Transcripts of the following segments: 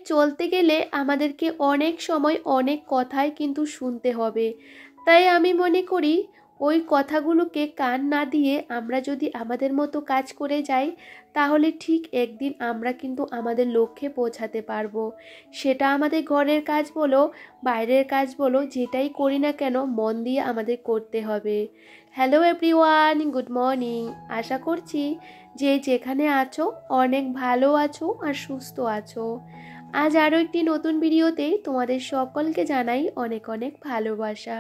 চলতে গেলে আমাদেরকে অনেক সময় অনেক কথাই কিন্তু শুনতে হবে। তাই আমি মনে করি ওই কথাগুলোকে কান না দিয়ে আমরা যদি আমাদের মতো কাজ করে যাই, তাহলে ঠিক একদিন আমরা কিন্তু আমাদের লক্ষ্যে পৌঁছাতে পারবো। সেটা আমাদের ঘরের কাজ বলো, বাইরের কাজ বলো, যেটাই করি না কেন মন দিয়ে আমাদের করতে হবে। Hello everyone, good morning. আশা করছি যে যেখানে আছো অনেক ভালো আছো আর সুস্থ আছো। আজ আরও একটি নতুন ভিডিওতে তোমাদের সকলকে জানাই অনেক অনেক ভালোবাসা।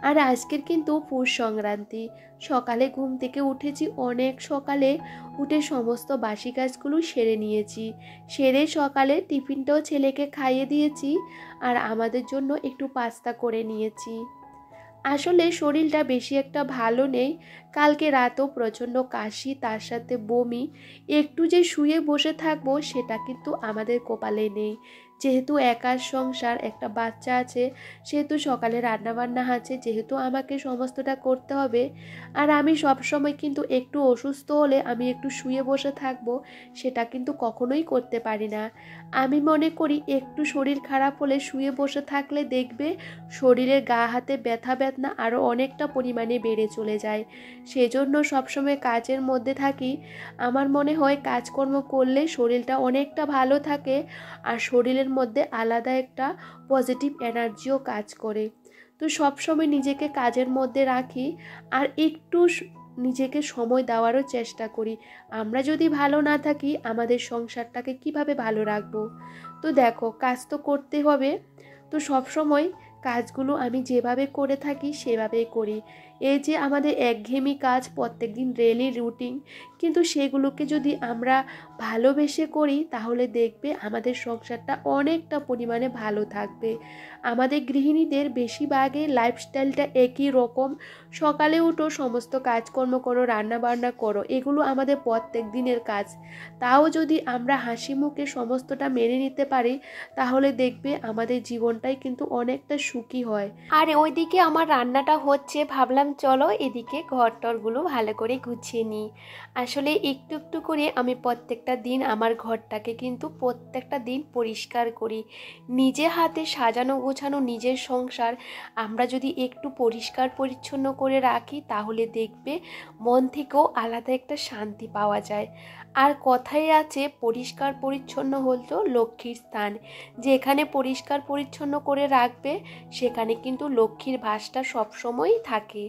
আর আজকের কিন্তু পৌষ সংক্রান্তি। সকালে ঘুম থেকে উঠেছি অনেক সকালে, উঠে সমস্ত বাসি কাজগুলো সেরে নিয়েছি। সেরে সকালে টিফিনটাও ছেলেকে খাইয়ে দিয়েছি আর আমাদের জন্য একটু পাস্তা করে নিয়েছি। আসলে শরীরটা বেশি একটা ভালো নেই। কালকে রাতেও প্রচণ্ড কাশি, তার সাথে বমি। একটু যে শুয়ে বসে থাকবো সেটা কিন্তু আমাদের কপালে নেই। যেহেতু একার সংসার, একটা বাচ্চা আছে, সেহেতু সকালে রান্নাবান্না আছে, যেহেতু আমাকে সমস্তটা করতে হবে। আর আমি সবসময় কিন্তু একটু অসুস্থ হলে আমি একটু শুয়ে বসে থাকবো, সেটা কিন্তু কখনোই করতে পারি না। আমি মনে করি একটু শরীর খারাপ হলে শুয়ে বসে থাকলে দেখবে শরীরের গা হাতে ব্যথা বেদনা আরও অনেকটা পরিমাণে বেড়ে চলে যায়। সেজন্য সবসময় কাজের মধ্যে থাকি। আমার মনে হয় কাজকর্ম করলে শরীরটা অনেকটা ভালো থাকে আর শরীরের মধ্যে আলাদা একটা পজিটিভ এনার্জিও কাজ করে। তো সবসময় নিজেকে কাজের মধ্যে রাখি আর একটু নিজেকে সময় দেওয়ারও চেষ্টা করি। আমরা যদি ভালো না থাকি আমাদের সংসারটাকে কিভাবে ভালো রাখবো? তো দেখো, কাজ তো করতে হবে। তো সবসময় কাজগুলো আমি যেভাবে করে থাকি সেভাবেই করি। এই যে আমাদের একঘেয়েমি কাজ, প্রত্যেক দিন ডেইলি রুটিন, কিন্তু সেগুলোকে যদি আমরা ভালোবেসে করি তাহলে দেখবে আমাদের সংসারটা অনেকটা পরিমাণে ভালো থাকবে। আমাদের গৃহিণীদের বেশিরভাগের লাইফস্টাইলটা একই রকম। সকালে উঠো, সমস্ত কাজকর্ম করো, রান্না বান্না করো, এগুলো আমাদের প্রত্যেক দিনের কাজ। তাও যদি আমরা হাসি মুখে সমস্তটা মেনে নিতে পারি তাহলে দেখবে আমাদের জীবনটাই কিন্তু অনেকটা সুখী হয়। আর ওইদিকে আমার রান্নাটা হচ্ছে, ভাবলাম চলো এদিকে ঘরটরগুলো ভালো করে গুছিয়ে নিই। আসলে একটু একটু করে আমি প্রত্যেকটা দিন আমার ঘরটাকে কিন্তু প্রত্যেকটা দিন পরিষ্কার করি। নিজে হাতে সাজানো গোছানো নিজের সংসার আমরা যদি একটু পরিষ্কার পরিচ্ছন্ন করে রাখি তাহলে দেখবে মন থেকেও আলাদা একটা শান্তি পাওয়া যায়। আর কথাই আছে, পরিষ্কার পরিচ্ছন্ন হলো লক্ষ্মীর স্থান। যেখানে পরিষ্কার পরিচ্ছন্ন করে রাখবে সেখানে কিন্তু লক্ষ্মীর ভাসটা সবসময়ই থাকে।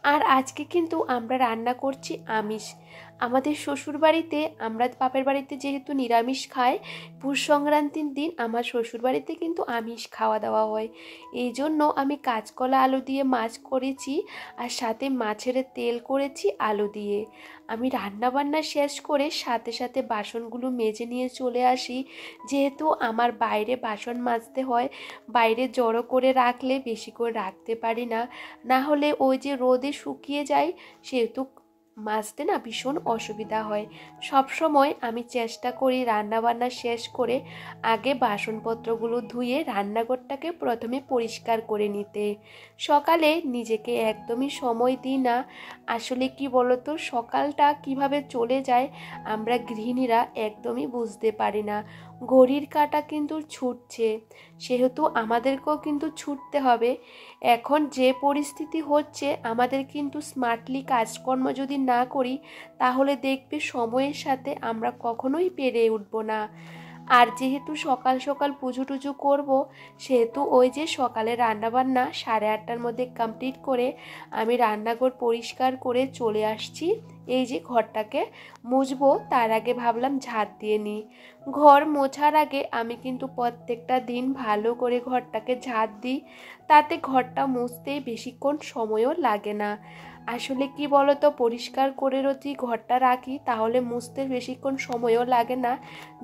আর আজকে কিন্তু আমরা রান্না করছি আমিষ। আমাদের শ্বশুরবাড়িতে, আমরা বাপের বাড়িতে যেহেতু নিরামিষ খাই, পৌষ সংক্রান্তির দিন আমার শ্বশুরবাড়িতে কিন্তু আমিষ খাওয়া দাওয়া হয়। এই জন্য আমি কাঁচকলা আলু দিয়ে মাছ করেছি আর সাথে মাছের তেল করেছি আলু দিয়ে। আমি রান্নাবান্না শেষ করে সাথে সাথে বাসনগুলো মেজে নিয়ে চলে আসি। যেহেতু আমার বাইরে বাসন মাজতে হয়, বাইরে জড়ো করে রাখলে বেশি করে রাখতে পারি না, না হলে ওই যে রোদে শুকিয়ে যায়, সেহেতু মাজতে না ভীষণ অসুবিধা হয়। সব সময় আমি চেষ্টা করি রান্নাবান্না শেষ করে আগে বাসনপত্রগুলো ধুয়ে রান্নাঘরটাকে প্রথমে পরিষ্কার করে নিতে। সকালে নিজেকে একদমই সময় দিই না। আসলে কি বলতো, সকালটা কিভাবে চলে যায় আমরা গৃহিণীরা একদমই বুঝতে পারি না। ঘড়ির কাঁটা কিন্তু ছুটছে, সেহেতু আমাদেরকেও কিন্তু ছুটতে হবে। এখন যে পরিস্থিতি হচ্ছে, আমাদের কিন্তু স্মার্টলি কাজকর্ম যদি না করি তাহলে দেখবে সময়ের সাথে আমরা কখনোই পেরে উঠব না। আর যেহেতু সকাল সকাল পুজো টুজো করবো, সেহেতু ওই যে সকালে রান্নাবান্না 8:30টার মধ্যে কমপ্লিট করে আমি রান্নাঘর পরিষ্কার করে চলে আসছি। এই যে ঘরটাকে মুছবো, তার আগে ভাবলাম ঝাড় দিয়ে নিই। ঘর মোছার আগে আমি কিন্তু প্রত্যেকটা দিন ভালো করে ঘরটাকে ঝাড় দিই, তাতে ঘরটা মুছতেই বেশিক্ষণ সময়ও লাগে না। আসলে কি বলতো, পরিষ্কার করে যদি ঘরটা রাখি তাহলে মুছতে বেশিক্ষণ সময়ও লাগে না,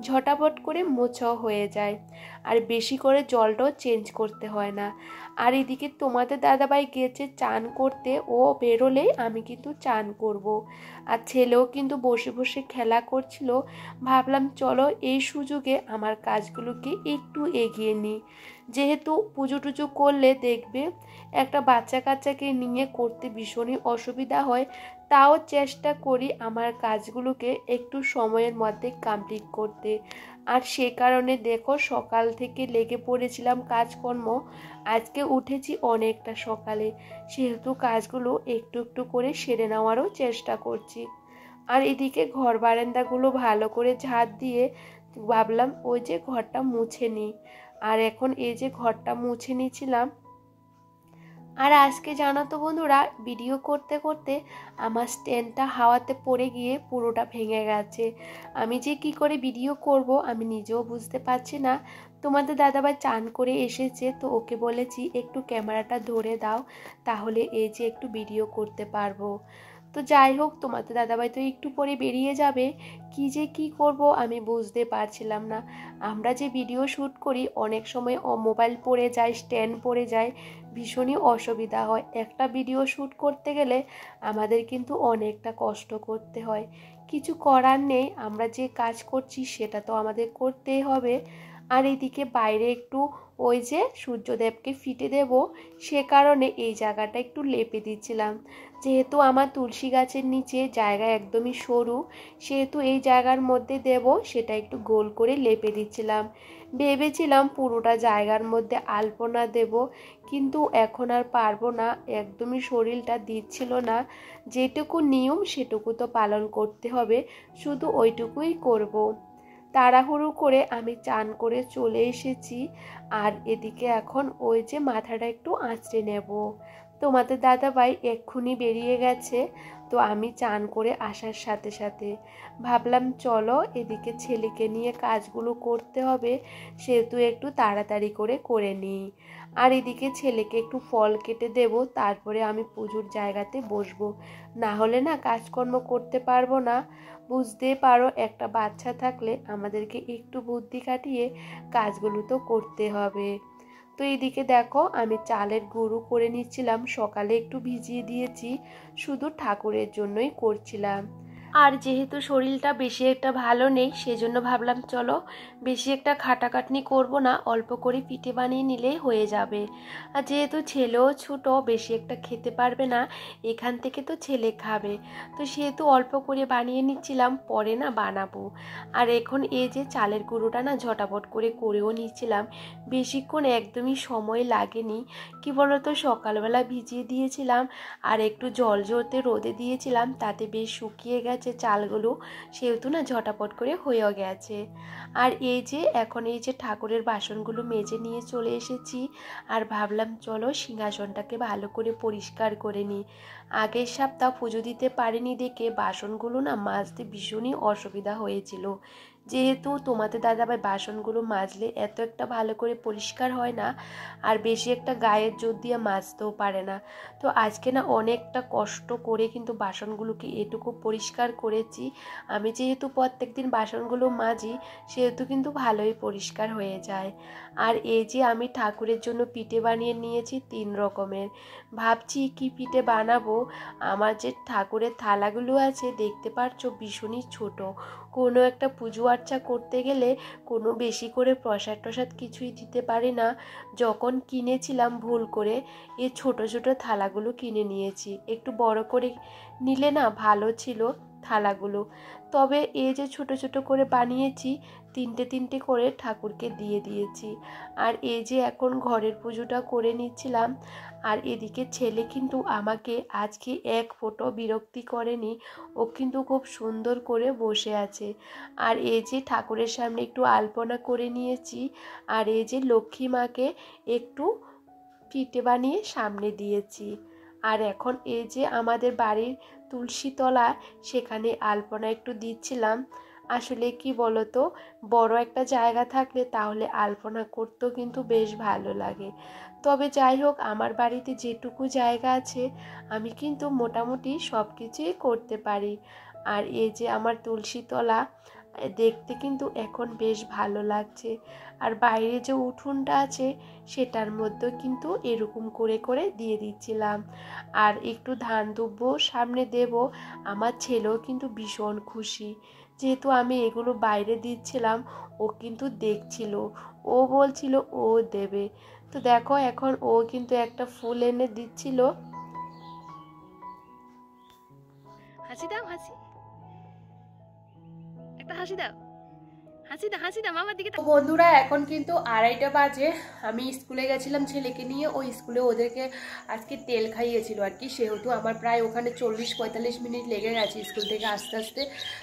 ঝটাপট করে মোছাও হয়ে যায়, আর বেশি করে জলটাও চেঞ্জ করতে হয় না। আর এদিকে তোমাদের দাদাভাই গিয়েছে চান করতে, ও বেরোলেই আমি কিন্তু চান করব। আর ছেলেও কিন্তু বসে বসে খেলা করছিল। ভাবলাম চলো এই সুযোগে আমার কাজগুলোকে একটু এগিয়ে নিই। যেহেতু পুজো টুজো করলে দেখবে একটা বাচ্চা কাচ্চাকে নিয়ে করতে ভীষণই অসুবিধা হয়, তাও চেষ্টা করি আমার কাজগুলোকে একটু সময়ের মধ্যে কমপ্লিট করতে। আর সে কারণে দেখো সকাল থেকে লেগে পড়েছিলাম কাজকর্ম। আজকে উঠেছি অনেকটা সকালে, সেহেতু কাজগুলো একটু একটু করে সেরে নেওয়ারও চেষ্টা করছি। আর এদিকে ঘর বারান্দাগুলো ভালো করে ঝাড় দিয়ে ভাবলাম ওই যে ঘরটা মুছে নিই। আর এখন এই যে ঘরটা মুছে নিয়েছিলাম। আর আজকে জানো তো বন্ধুরা, ভিডিও করতে করতে আমার স্ট্যান্ডটা হাওয়াতে পড়ে গিয়ে পুরোটা ভেঙে গেছে। আমি যে কি করে ভিডিও করব আমি নিজেও বুঝতে পারছি না। তোমাদের দাদাভাই চান করে এসেছে, তো ওকে বলেছি একটু ক্যামেরাটা ধরে দাও, তাহলে এই যে একটু ভিডিও করতে পারবো। তো যাই হোক, তোমাদের দাদাভাই তো একটু পরে বেরিয়ে যাবে, কি যে কি করব আমি বুঝতে পারছিলাম না। আমরা যে ভিডিও শ্যুট করি অনেক সময় মোবাইল পড়ে যায়, স্ট্যান্ড পড়ে যায়, ভীষণই অসুবিধা হয়। একটা ভিডিও শ্যুট করতে গেলে আমাদের কিন্তু অনেকটা কষ্ট করতে হয়, কিছু করার নেই, আমরা যে কাজ করছি সেটা তো আমাদের করতেই হবে। আর এদিকে বাইরে একটু ওই যে সূর্যদেবকে ফিটে দেব, সে কারণে এই জায়গাটা একটু লেপে দিচ্ছিলাম। যেহেতু আমার তুলসী গাছের নিচে জায়গা একদমই সরু, সেহেতু এই জায়গার মধ্যে দেব, সেটা একটু গোল করে লেপে দিচ্ছিলাম। ভেবেছিলাম পুরোটা জায়গার মধ্যে আলপনা দেব, কিন্তু এখন আর পারবো না, একদমই শরীরটা দিচ্ছিল না। যেটুকু নিয়ম সেটুকু তো পালন করতে হবে, শুধু ওইটুকুই করব। তাড়াহুড়ো করে আমি চান করে চলে এসেছি। আর এদিকে এখন ওই যে মাথাটা একটু আঁচড়ে নেব। তোমাদের দাদাভাই এক্ষুনি বেরিয়ে গেছে, তো আমি চান করে আসার সাথে সাথে ভাবলাম চলো এদিকে ছেলেকে নিয়ে কাজগুলো করতে হবে, সেহেতু একটু তাড়াতাড়ি করে নিই। আর এদিকে ছেলেকে একটু ফল কেটে দেব, তারপরে আমি পুজোর জায়গাতে বসবো, না হলে না কাজকর্ম করতে পারবো না। বুঝতে পারো, একটা বাচ্চা থাকলে আমাদেরকে একটু বুদ্ধি খাটিয়ে কাজগুলো তো করতে হবে। তো এইদিকে দেখো আমি চালের গুঁড়ো করে নিচ্ছিলাম, সকালে একটু ভিজিয়ে দিয়েছি, শুধু ঠাকুরের জন্যই করছিলাম। আর যেহেতু শরীরটা বেশি একটা ভালো নেই, সেজন্য ভাবলাম চলো বেশি একটা খাটাখাটনি করব না, অল্প করে পিঠে বানিয়ে নিলেই হয়ে যাবে। আর যেহেতু ছেলেও ছোটো, বেশি একটা খেতে পারবে না, এখান থেকে তো ছেলে খাবে, তো সেহেতু অল্প করে বানিয়ে নিচ্ছিলাম, পরে না বানাবো। আর এখন এই যে চালের গুঁড়োটা না ঝটাপট করেও নিচ্ছিলাম, বেশিক্ষণ একদমই সময় লাগেনি। কি বলতো, সকালবেলা ভিজিয়ে দিয়েছিলাম আর একটু জল ঝরতে রোদে দিয়েছিলাম, তাতে বেশ শুকিয়ে গেছে চালগুলো, সেহেতু না ঝটাপট করে হয়েও গেছে। আর এই যে এখন এই যে ঠাকুরের বাসনগুলো মেজে নিয়ে চলে এসেছি, আর ভাবলাম চলো সিংহাসনটাকে ভালো করে পরিষ্কার করে নিই। আগের সপ্তাহ পুজো দিতে পারিনি দেখে বাসনগুলো না মাজতে ভীষণই অসুবিধা হয়েছিল। যেহেতু তোমাদের দাদাভাই বাসনগুলো মাজলে এত একটা ভালো করে পরিষ্কার হয় না, আর বেশি একটা গায়ের জোর দিয়ে মাজতেও পারে না। তো আজকে না অনেকটা কষ্ট করে কিন্তু বাসনগুলোকে এটুকু পরিষ্কার করেছি। আমি যেহেতু প্রত্যেক দিন বাসনগুলো মাজি, সেহেতু কিন্তু ভালোই পরিষ্কার হয়ে যায়। আর এই যে আমি ঠাকুরের জন্য পিঠে বানিয়ে নিয়েছি 3 রকমের। ভাবছি কি পিঠে বানাবো। আমার যে ঠাকুরের থালাগুলো আছে দেখতে পাচ্ছো ভীষণই ছোট, কোনো একটা পুজো আর্চা করতে গেলে কোনো বেশি করে প্রসাদ টসাদ কিছুই দিতে পারি না। যখন কিনেছিলাম ভুল করে এই ছোট ছোট থালাগুলো কিনে নিয়েছি, একটু বড় করে নিলে না ভালো ছিল থালাগুলো। তবে এই যে ছোট ছোট করে বানিয়েছি, 3টে করে ঠাকুরকে দিয়ে দিয়েছি। আর এই যে এখন ঘরের পুজোটা করে নিচ্ছিলাম। আর এদিকে ছেলে কিন্তু আমাকে আজকে এক ফোঁটা বিরক্তি করেনি, ও কিন্তু খুব সুন্দর করে বসে আছে। আর এই যে ঠাকুরের সামনে একটু আলপনা করে নিয়েছি, আর এই যে লক্ষ্মী মাকে একটু পিঠে বানিয়ে সামনে দিয়েছি। আর এখন এই যে আমাদের বাড়ির তুলসী তলা, সেখানে আলপনা একটু দিচ্ছিলাম। আসলে কি বলতো, বড় একটা জায়গা থাকলে তাহলে আলপনা করতেও কিন্তু বেশ ভালো লাগে। তবে যাই হোক, আমার বাড়িতে যেটুকু জায়গা আছে আমি কিন্তু মোটামুটি সব কিছুই করতে পারি। আর এই যে আমার তুলসী তলা দেখতে কিন্তু এখন বেশ ভালো লাগছে। আর বাইরে যে উঠোনটা আছে সেটার মধ্যেও কিন্তু এরকম করে দিয়ে দিচ্ছিলাম। আর একটু ধান দুব্বো সামনে দেব। আমার ছেলেও কিন্তু ভীষণ খুশি, যেহেতু আমি এগুলো বাইরে দিচ্ছিলাম, ও কিন্তু দেখছিল, ও বলছিল ও দেবে। তো দেখো এখন ও কিন্তু একটা ফুল এনে দিচ্ছিল। হাসি দাও, হাসি, একটা হাসি দাও, হাসি দাও মামার দিকে। বন্ধুরা এখন কিন্তু 2:30 বাজে। আমি স্কুলে গেছিলাম ছেলেকে নিয়ে, ওই স্কুলে ওদেরকে আজকে তেল খাইয়েছিল আর কি, সেহেতু আমার প্রায় ওখানে 40-45 মিনিট লেগে গেছে স্কুল থেকে আসতে আসতে।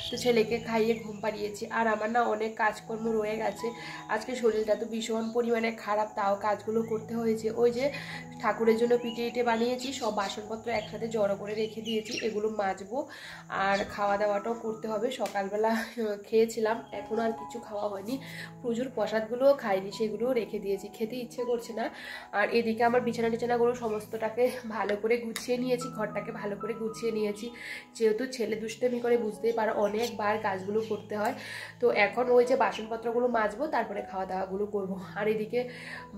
তো ছেলেকে খাইয়ে ঘুম পাড়িয়েছি। আর আমার না অনেক কাজকর্ম রয়ে গেছে, আজকে শরীরটা তো ভীষণ পরিমাণে খারাপ, তাও কাজগুলো করতে হয়েছে। ওই যে ঠাকুরের জন্য পিঠে ইটে বানিয়েছি, সব বাসনপত্র একসাথে জড়ো করে রেখে দিয়েছি, এগুলো মাজবো আর খাওয়া দাওয়াটাও করতে হবে। সকালবেলা খেয়েছিলাম, এখনও আর কিছু খাওয়া হয়নি, প্রচুর প্রসাদগুলোও খাইনি, সেগুলোও রেখে দিয়েছি, খেতে ইচ্ছে করছে না। আর এদিকে আমার বিছানা টিছানাগুলো সমস্তটাকে ভালো করে গুছিয়ে নিয়েছি, ঘরটাকে ভালো করে গুছিয়ে নিয়েছি, যেহেতু ছেলে দুষ্টামি করে বুঝতেই পারো অনেকবার কাজগুলো করতে হয়। তো এখন ওই যে বাসনপত্রগুলো মাজবো, তারপরে খাওয়া দাওয়াগুলো করবো। আর এদিকে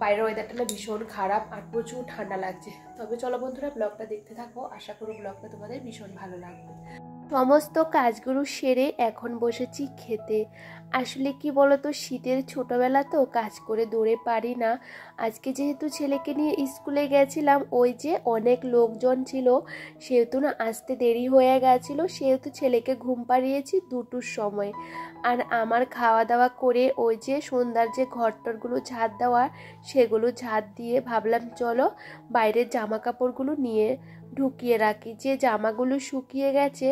বাইরের ওয়েদারটা না ভীষণ খারাপ আর প্রচুর ঠান্ডা লাগছে। তবে চলো বন্ধুরা, ব্লগটা দেখতে থাকো, আশা করি ব্লগটা তোমাদের ভীষণ ভালো লাগবে। সমস্ত কাজগুলো সেরে এখন বসেছি খেতে। আসলে কি বলতো, শীতের ছোটবেলা তো কাজ করে দৌড়ে পারি না। আজকে যেহেতু ছেলেকে নিয়ে স্কুলে গেছিলাম, ওই যে অনেক লোকজন ছিল, সেহেতু না আসতে দেরি হয়ে গেছিলো, সেহেতু ছেলেকে ঘুম পাড়িয়েছি 2টোর সময়। আর আমার খাওয়া দাওয়া করে ওই যে সন্ধ্যার যে ঘরটরগুলো ঝাঁট দেওয়ার, সেগুলো ঝাঁট দিয়ে ভাবলাম চলো বাইরের জামা কাপড়গুলো নিয়ে ঢুকিয়ে রাখি। যে জামাগুলো শুকিয়ে গেছে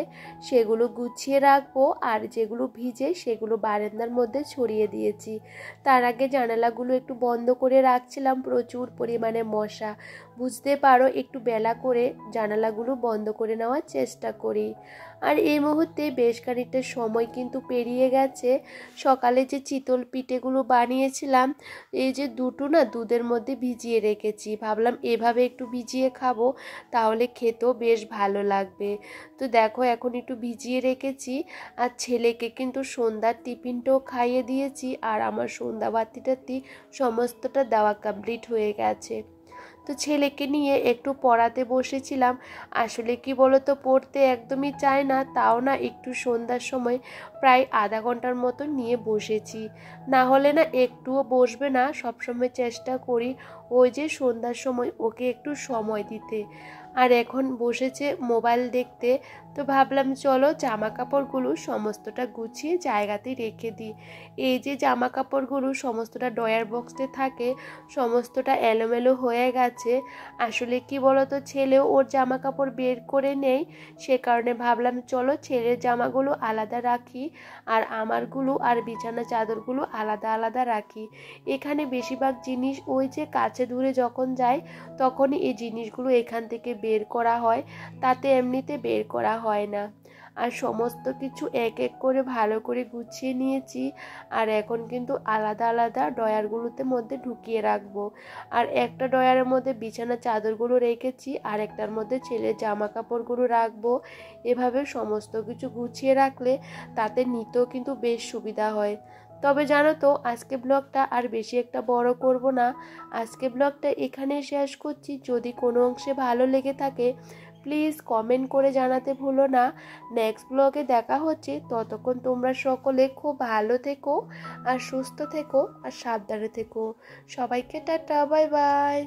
সেগুলো গুছিয়ে রাখবো, আর যেগুলো ভিজে সেগুলো বারান্দার মধ্যে ছড়িয়ে দিয়েছি। তার আগে জানালাগুলো একটু বন্ধ করে রাখছিলাম, প্রচুর পরিমাণে মশা, বুঝতে পারো একটু বেলা করে জানালাগুলো বন্ধ করে নেওয়ার চেষ্টা করি। আর এই মুহূর্তে বেশ খানিকটা সময় কিন্তু পেরিয়ে গেছে। সকালে যে চিতল পিঠেগুলো বানিয়েছিলাম, এই যে দুটো না দুধের মধ্যে ভিজিয়ে রেখেছি, ভাবলাম এভাবে একটু ভিজিয়ে খাবো, তাহলে খেতেও বেশ ভালো লাগবে। তো দেখো এখন একটু ভিজিয়ে রেখেছি। আর ছেলেকে কিন্তু সন্ধ্যার টিফিনটাও খাইয়ে দিয়েছি, আর আমার সন্ধ্যা বাতিটাতি সমস্তটা দেওয়া কমপ্লিট হয়ে গেছে। তো ছেলেকে নিয়ে একটু পড়াতে বসেছিলাম। আসলে কি বলতো, পড়তে একদমই চায় না, তাও না একটু সন্ধ্যার সময় প্রায় আধা ঘন্টার মতো নিয়ে বসেছি, না হলে না একটুও বসবে না। সবসময় চেষ্টা করি ওই যে সন্ধ্যার সময় ওকে একটু সময় দিতে। আর এখন বসেছে মোবাইল দেখতে। তো ভাবলাম চলো জামা কাপড়গুলো সমস্তটা গুছিয়ে জায়গাতেই রেখে দিই। এই যে জামা কাপড়গুলো সমস্তটা ড্রয়ার বক্সে থাকে, সমস্তটা এলোমেলো হয়ে গেছে। আসলে কি বলতো, ছেলেও ওর জামা কাপড় বের করে নেই, সে কারণে ভাবলাম চলো ছেলের জামাগুলো আলাদা রাখি, আর আমারগুলো আর বিছানা চাদরগুলো আলাদা আলাদা রাখি। এখানে বেশিরভাগ জিনিস ওই যে কাছে দূরে যখন যাই তখনই এই জিনিসগুলো এখান থেকে বের করা হয়, তাতে এমনিতে বের করা হয় না। আর সমস্ত কিছু এক এক করে ভালো করে গুছিয়ে নিয়েছি। আর এখন কিন্তু আলাদা আলাদা ড্রয়ারগুলোতে মধ্যে ঢুকিয়ে রাখবো। আর একটা ড্রয়ারের মধ্যে বিছানা চাদরগুলো রেখেছি, আর একটার মধ্যে ছেলের জামা কাপড়গুলো রাখবো। এভাবে সমস্ত কিছু গুছিয়ে রাখলে তাতে নিতেও কিন্তু বেশ সুবিধা হয়। তবে জানো তো, আজকে ব্লগটা আর বেশি একটা বড় করব না, আজকে ব্লগটা এখানে শেষ করছি। যদি কোনো অংশে ভালো লেগে থাকে প্লিজ কমেন্ট করে জানাতে ভুলো না। নেক্সট ব্লগে দেখা হচ্ছে, ততক্ষণ তোমরা সকলে খুব ভালো থেকো আর সুস্থ থেকো আর সাবধানে থেকো। সবাইকে টাটা, বাই বাই।